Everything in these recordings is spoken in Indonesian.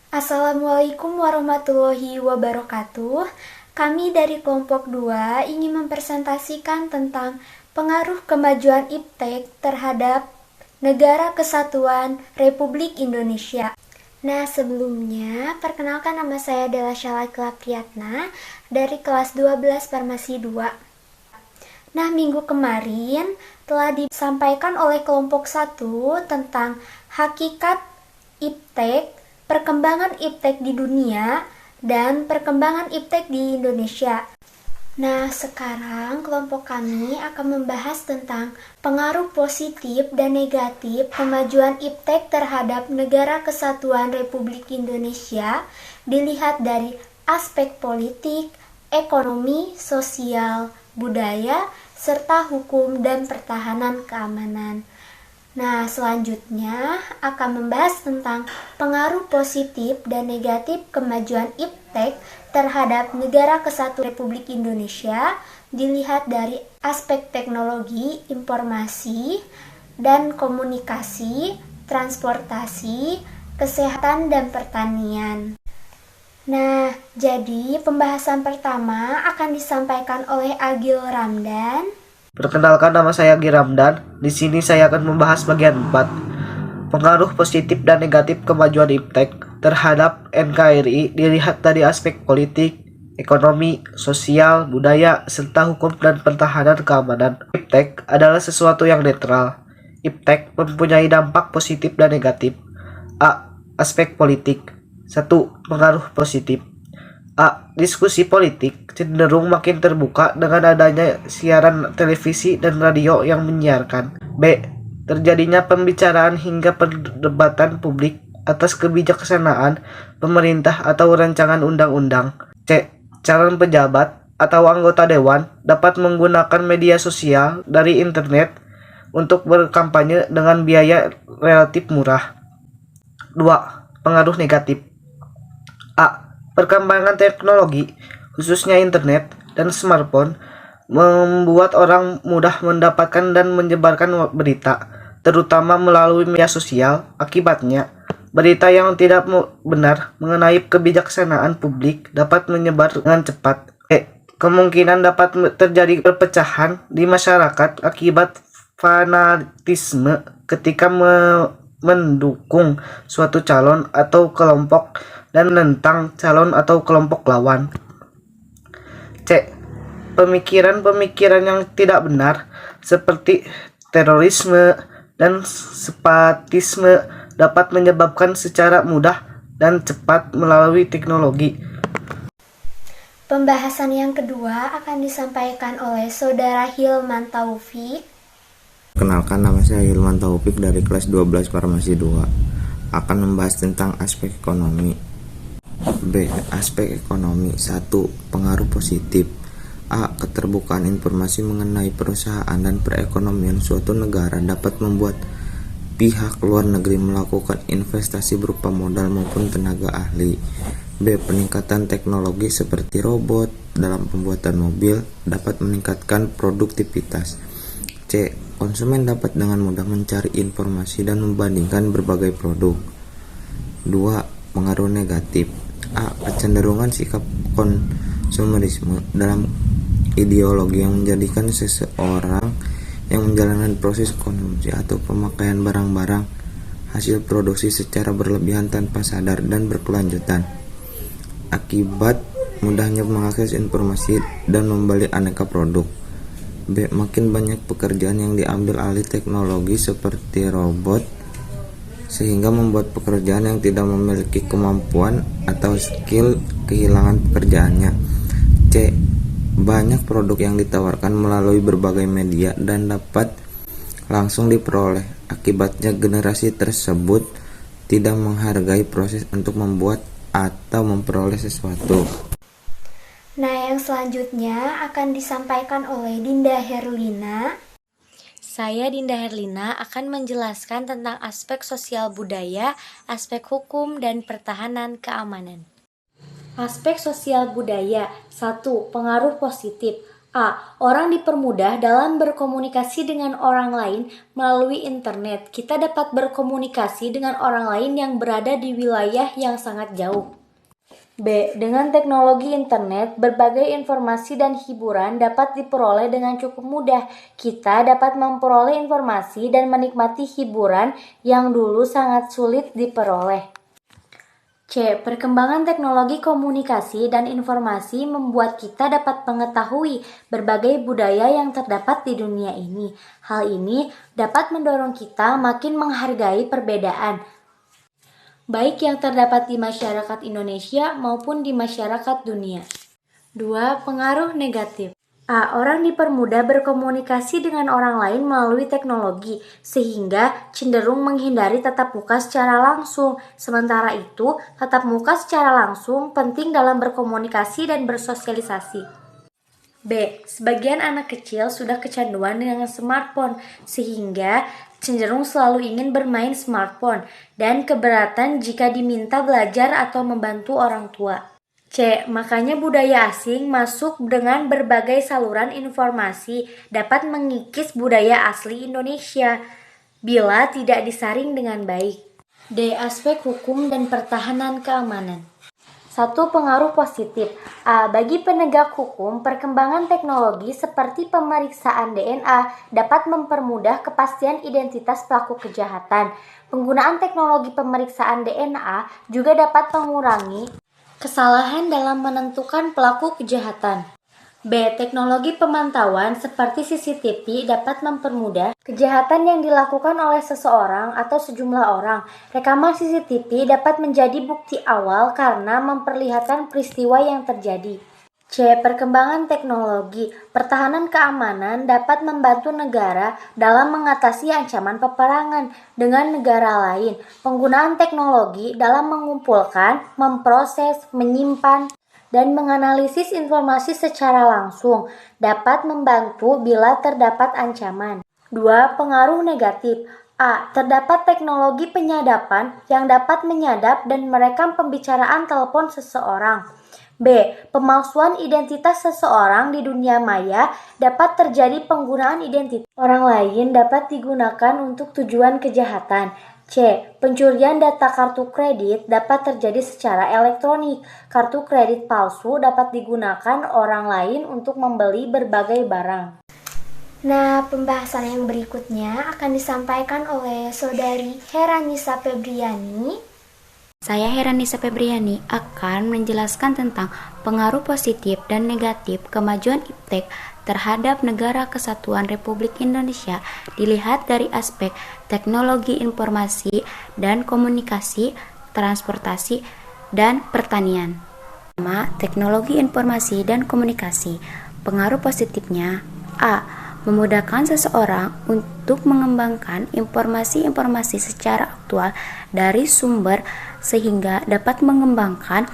Assalamualaikum warahmatullahi wabarakatuh. Kami dari kelompok 2 ingin mempresentasikan tentang pengaruh kemajuan iptek terhadap Negara Kesatuan Republik Indonesia. Nah, sebelumnya, perkenalkan nama saya adalah Syalakila Priyatna dari kelas 12 Farmasi 2. Nah, minggu kemarin telah disampaikan oleh kelompok 1 tentang hakikat iptek, perkembangan iptek di dunia, dan perkembangan iptek di Indonesia. Nah, sekarang kelompok kami akan membahas tentang pengaruh positif dan negatif kemajuan iptek terhadap Negara Kesatuan Republik Indonesia dilihat dari aspek politik, ekonomi, sosial, budaya, serta hukum dan pertahanan keamanan. Nah, selanjutnya akan membahas tentang pengaruh positif dan negatif kemajuan iptek terhadap Negara Kesatuan Republik Indonesia dilihat dari aspek teknologi, informasi, dan komunikasi, transportasi, kesehatan, dan pertanian. Nah, jadi pembahasan pertama akan disampaikan oleh Agil Ramdan. Perkenalkan, nama saya Agi Ramdan. Di sini saya akan membahas bagian 4. Pengaruh positif dan negatif kemajuan iptek terhadap NKRI dilihat dari aspek politik, ekonomi, sosial, budaya, serta hukum dan pertahanan keamanan. Iptek adalah sesuatu yang netral. Iptek mempunyai dampak positif dan negatif. A. Aspek politik. 1. Pengaruh positif. A. Diskusi politik cenderung makin terbuka dengan adanya siaran televisi dan radio yang menyiarkan. B. Terjadinya pembicaraan hingga perdebatan publik atas kebijaksanaan pemerintah atau rancangan undang-undang. C. Calon pejabat atau anggota dewan dapat menggunakan media sosial dari internet untuk berkampanye dengan biaya relatif murah. 2. Pengaruh negatif. A. Perkembangan teknologi, khususnya internet dan smartphone, membuat orang mudah mendapatkan dan menyebarkan berita, terutama melalui media sosial. Akibatnya, berita yang tidak benar mengenai kebijaksanaan publik dapat menyebar dengan cepat. Kemungkinan dapat terjadi perpecahan di masyarakat akibat fanatisme ketika mendukung suatu calon atau kelompok dan menentang calon atau kelompok lawan. C. Pemikiran-pemikiran yang tidak benar seperti terorisme dan separatisme dapat menyebabkan secara mudah dan cepat melalui teknologi. Pembahasan yang kedua akan disampaikan oleh Saudara Hilman Taufik. Perkenalkan, nama saya Hilman Taufik dari kelas 12 Farmasi 2. Akan membahas tentang aspek ekonomi. B. Aspek ekonomi. 1. Pengaruh positif. A. Keterbukaan informasi mengenai perusahaan dan perekonomian suatu negara dapat membuat pihak luar negeri melakukan investasi berupa modal maupun tenaga ahli. B. Peningkatan teknologi seperti robot dalam pembuatan mobil dapat meningkatkan produktivitas. C. Konsumen dapat dengan mudah mencari informasi dan membandingkan berbagai produk. 2. Pengaruh negatif. A. Kecenderungan sikap konsumerisme dalam ideologi yang menjadikan seseorang yang menjalankan proses konsumsi atau pemakaian barang-barang hasil produksi secara berlebihan tanpa sadar dan berkelanjutan. Akibat mudahnya mengakses informasi dan membeli aneka produk. B. Makin banyak pekerjaan yang diambil alih teknologi seperti robot, sehingga membuat pekerjaan yang tidak memiliki kemampuan atau skill kehilangan pekerjaannya. C. Banyak produk yang ditawarkan melalui berbagai media dan dapat langsung diperoleh. Akibatnya generasi tersebut tidak menghargai proses untuk membuat atau memperoleh sesuatu. Nah, yang selanjutnya akan disampaikan oleh Dinda Herlina. Saya Dinda Herlina akan menjelaskan tentang aspek sosial budaya, aspek hukum, dan pertahanan keamanan. Aspek sosial budaya. 1. Pengaruh positif. A. Orang dipermudah dalam berkomunikasi dengan orang lain melalui internet. Kita dapat berkomunikasi dengan orang lain yang berada di wilayah yang sangat jauh. B. Dengan teknologi internet, berbagai informasi dan hiburan dapat diperoleh dengan cukup mudah. Kita dapat memperoleh informasi dan menikmati hiburan yang dulu sangat sulit diperoleh. C. Perkembangan teknologi komunikasi dan informasi membuat kita dapat mengetahui berbagai budaya yang terdapat di dunia ini. Hal ini dapat mendorong kita makin menghargai perbedaan, baik yang terdapat di masyarakat Indonesia maupun di masyarakat dunia. 2. Pengaruh negatif. A. Orang dipermudah berkomunikasi dengan orang lain melalui teknologi, sehingga cenderung menghindari tatap muka secara langsung. Sementara itu, tatap muka secara langsung penting dalam berkomunikasi dan bersosialisasi. B. Sebagian anak kecil sudah kecanduan dengan smartphone, sehingga cenderung selalu ingin bermain smartphone, dan keberatan jika diminta belajar atau membantu orang tua. C. Makanya budaya asing masuk dengan berbagai saluran informasi dapat mengikis budaya asli Indonesia bila tidak disaring dengan baik. D. Aspek hukum dan pertahanan keamanan. 1. Pengaruh positif. A. Bagi penegak hukum, perkembangan teknologi seperti pemeriksaan DNA dapat mempermudah kepastian identitas pelaku kejahatan. Penggunaan teknologi pemeriksaan DNA juga dapat mengurangi kesalahan dalam menentukan pelaku kejahatan. B. Teknologi pemantauan seperti CCTV dapat mempermudah kejahatan yang dilakukan oleh seseorang atau sejumlah orang. Rekaman CCTV dapat menjadi bukti awal karena memperlihatkan peristiwa yang terjadi. C. Perkembangan teknologi pertahanan keamanan dapat membantu negara dalam mengatasi ancaman peperangan dengan negara lain. Penggunaan teknologi dalam mengumpulkan, memproses, menyimpan, dan menganalisis informasi secara langsung dapat membantu bila terdapat ancaman. 2. Pengaruh negatif. A. Terdapat teknologi penyadapan yang dapat menyadap dan merekam pembicaraan telepon seseorang. B. Pemalsuan identitas seseorang di dunia maya dapat terjadi. Penggunaan identitas orang lain dapat digunakan untuk tujuan kejahatan. C. Pencurian data kartu kredit dapat terjadi secara elektronik. Kartu kredit palsu dapat digunakan orang lain untuk membeli berbagai barang. Nah, pembahasan yang berikutnya akan disampaikan oleh Saudari Heranisa Febriani. Saya Heranisa Febriani akan menjelaskan tentang pengaruh positif dan negatif kemajuan iptek terhadap Negara Kesatuan Republik Indonesia dilihat dari aspek teknologi informasi dan komunikasi, transportasi, dan pertanian. Pertama, teknologi informasi dan komunikasi. Pengaruh positifnya: A. Memudahkan seseorang untuk mengembangkan informasi-informasi secara aktual dari sumber sehingga dapat mengembangkan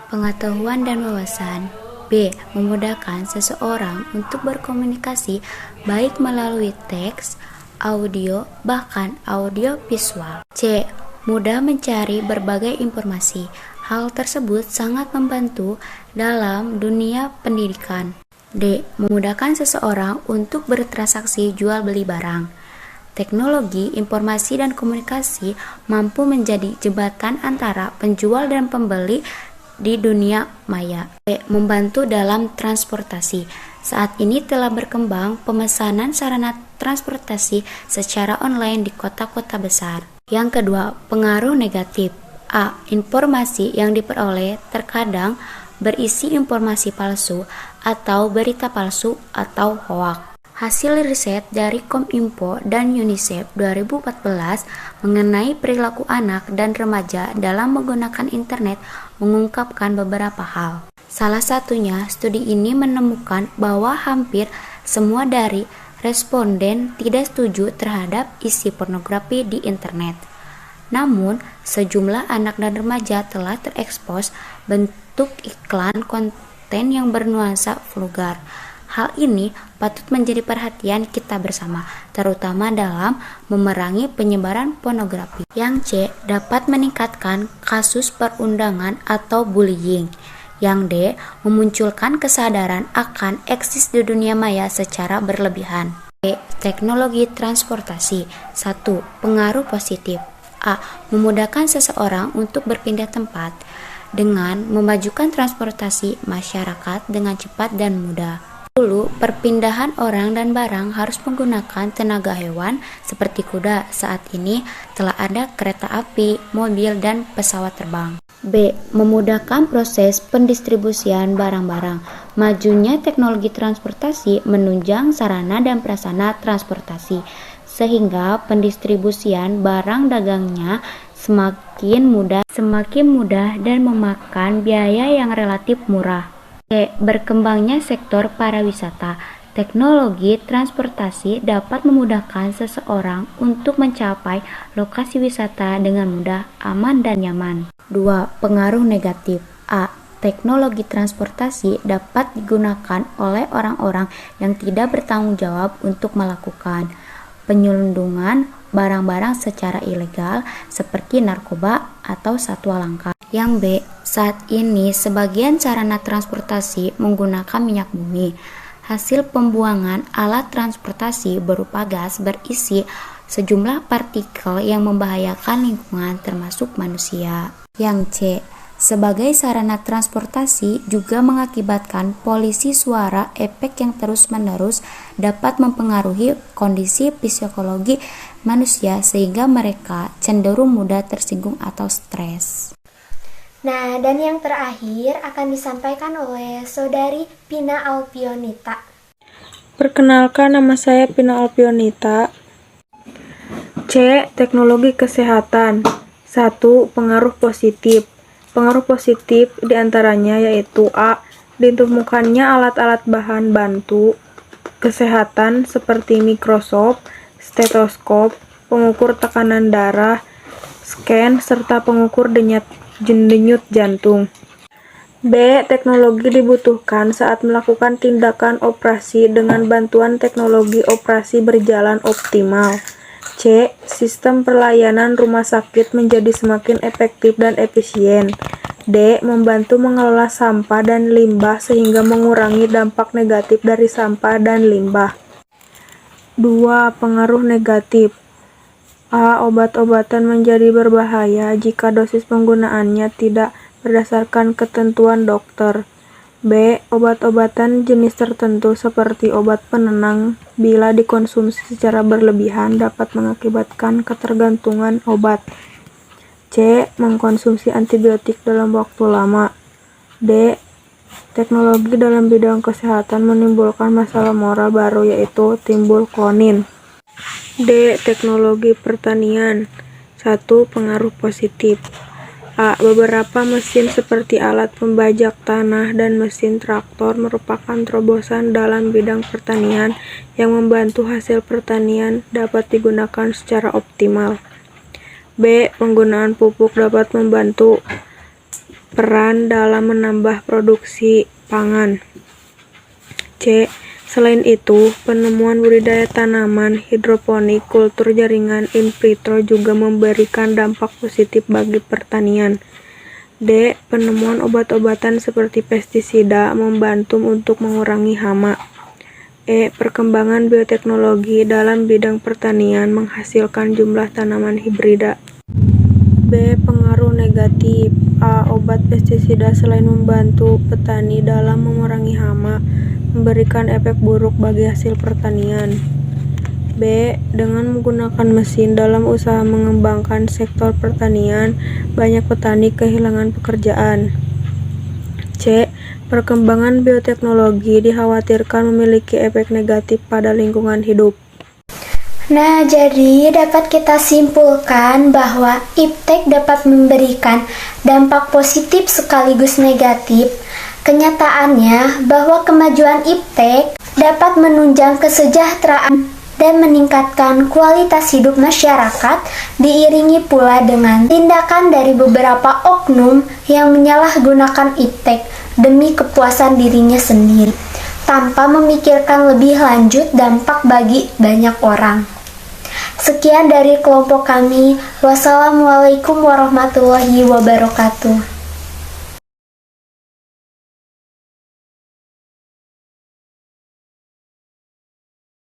pengetahuan dan wawasan. B. Memudahkan seseorang untuk berkomunikasi baik melalui teks, audio, bahkan audio visual. C. Mudah mencari berbagai informasi. Hal tersebut sangat membantu dalam dunia pendidikan. D. Memudahkan seseorang untuk bertransaksi jual beli barang. Teknologi, informasi, dan komunikasi mampu menjadi jembatan antara penjual dan pembeli di dunia maya. B. Membantu dalam transportasi. Saat ini telah berkembang pemesanan sarana transportasi secara online di kota-kota besar. Yang kedua, pengaruh negatif. A. Informasi yang diperoleh terkadang berisi informasi palsu atau berita palsu atau hoaks. Hasil riset dari Kominfo dan UNICEF 2014 mengenai perilaku anak dan remaja dalam menggunakan internet mengungkapkan beberapa hal. Salah satunya, studi ini menemukan bahwa hampir semua dari responden tidak setuju terhadap isi pornografi di internet. Namun, sejumlah anak dan remaja telah terekspos bentuk iklan konten yang bernuansa vulgar. Hal ini patut menjadi perhatian kita bersama, terutama dalam memerangi penyebaran pornografi. Yang C. Dapat meningkatkan kasus perundangan atau bullying. Yang D. Memunculkan kesadaran akan eksis di dunia maya secara berlebihan. B. Teknologi transportasi. 1. Pengaruh positif. A. Memudahkan seseorang untuk berpindah tempat dengan memajukan transportasi masyarakat dengan cepat dan mudah. Dulu, perpindahan orang dan barang harus menggunakan tenaga hewan seperti kuda. Saat ini telah ada kereta api, mobil, dan pesawat terbang. B. Memudahkan proses pendistribusian barang-barang. Majunya teknologi transportasi menunjang sarana dan prasarana transportasi, sehingga pendistribusian barang dagangnya semakin mudah dan memakan biaya yang relatif murah. C. Berkembangnya sektor pariwisata. Teknologi transportasi dapat memudahkan seseorang untuk mencapai lokasi wisata dengan mudah, aman, dan nyaman. 2. Pengaruh negatif. A. Teknologi transportasi dapat digunakan oleh orang-orang yang tidak bertanggung jawab untuk melakukan penyelundupan barang-barang secara ilegal seperti narkoba atau satwa langka. Yang B. Saat ini sebagian sarana transportasi menggunakan minyak bumi. Hasil pembuangan alat transportasi berupa gas berisi sejumlah partikel yang membahayakan lingkungan termasuk manusia. Yang C. Sebagai sarana transportasi juga mengakibatkan polusi suara. Efek yang terus-menerus dapat mempengaruhi kondisi psikologi manusia sehingga mereka cenderung mudah tersinggung atau stres. Nah, dan yang terakhir akan disampaikan oleh Saudari Pina Alpionita. Perkenalkan, nama saya Pina Alpionita. C. Teknologi kesehatan. 1. Pengaruh positif. Pengaruh positif diantaranya yaitu A. Ditemukannya alat-alat bahan bantu kesehatan seperti mikroskop, stetoskop, pengukur tekanan darah, scan, serta pengukur denyut jantung. B. Teknologi dibutuhkan saat melakukan tindakan operasi dengan bantuan teknologi operasi berjalan optimal. C. Sistem pelayanan rumah sakit menjadi semakin efektif dan efisien. D. Membantu mengelola sampah dan limbah sehingga mengurangi dampak negatif dari sampah dan limbah. 2. Pengaruh negatif. A. Obat-obatan menjadi berbahaya jika dosis penggunaannya tidak berdasarkan ketentuan dokter. B. Obat-obatan jenis tertentu seperti obat penenang bila dikonsumsi secara berlebihan dapat mengakibatkan ketergantungan obat. C. Mengkonsumsi antibiotik dalam waktu lama. D. Teknologi dalam bidang kesehatan menimbulkan masalah moral baru yaitu timbul klonin. D. Teknologi pertanian. 1. Pengaruh positif. A. Beberapa mesin seperti alat pembajak tanah dan mesin traktor merupakan terobosan dalam bidang pertanian yang membantu hasil pertanian dapat digunakan secara optimal. B. Penggunaan pupuk dapat membantu peran dalam menambah produksi pangan. C. Selain itu, penemuan budidaya tanaman hidroponik, kultur jaringan in vitro juga memberikan dampak positif bagi pertanian. D. Penemuan obat-obatan seperti pestisida membantu untuk mengurangi hama. E. Perkembangan bioteknologi dalam bidang pertanian menghasilkan jumlah tanaman hibrida. B. Pengaruh negatif. A. Obat pestisida selain membantu petani dalam mengurangi hama, memberikan efek buruk bagi hasil pertanian. B. Dengan menggunakan mesin dalam usaha mengembangkan sektor pertanian, banyak petani kehilangan pekerjaan. C. Perkembangan bioteknologi dikhawatirkan memiliki efek negatif pada lingkungan hidup. Nah, jadi dapat kita simpulkan bahwa iptek dapat memberikan dampak positif sekaligus negatif. Kenyataannya bahwa kemajuan iptek dapat menunjang kesejahteraan dan meningkatkan kualitas hidup masyarakat, diiringi pula dengan tindakan dari beberapa oknum yang menyalahgunakan iptek demi kepuasan dirinya sendiri, tanpa memikirkan lebih lanjut dampak bagi banyak orang. Sekian dari kelompok kami. Wassalamualaikum warahmatullahi wabarakatuh.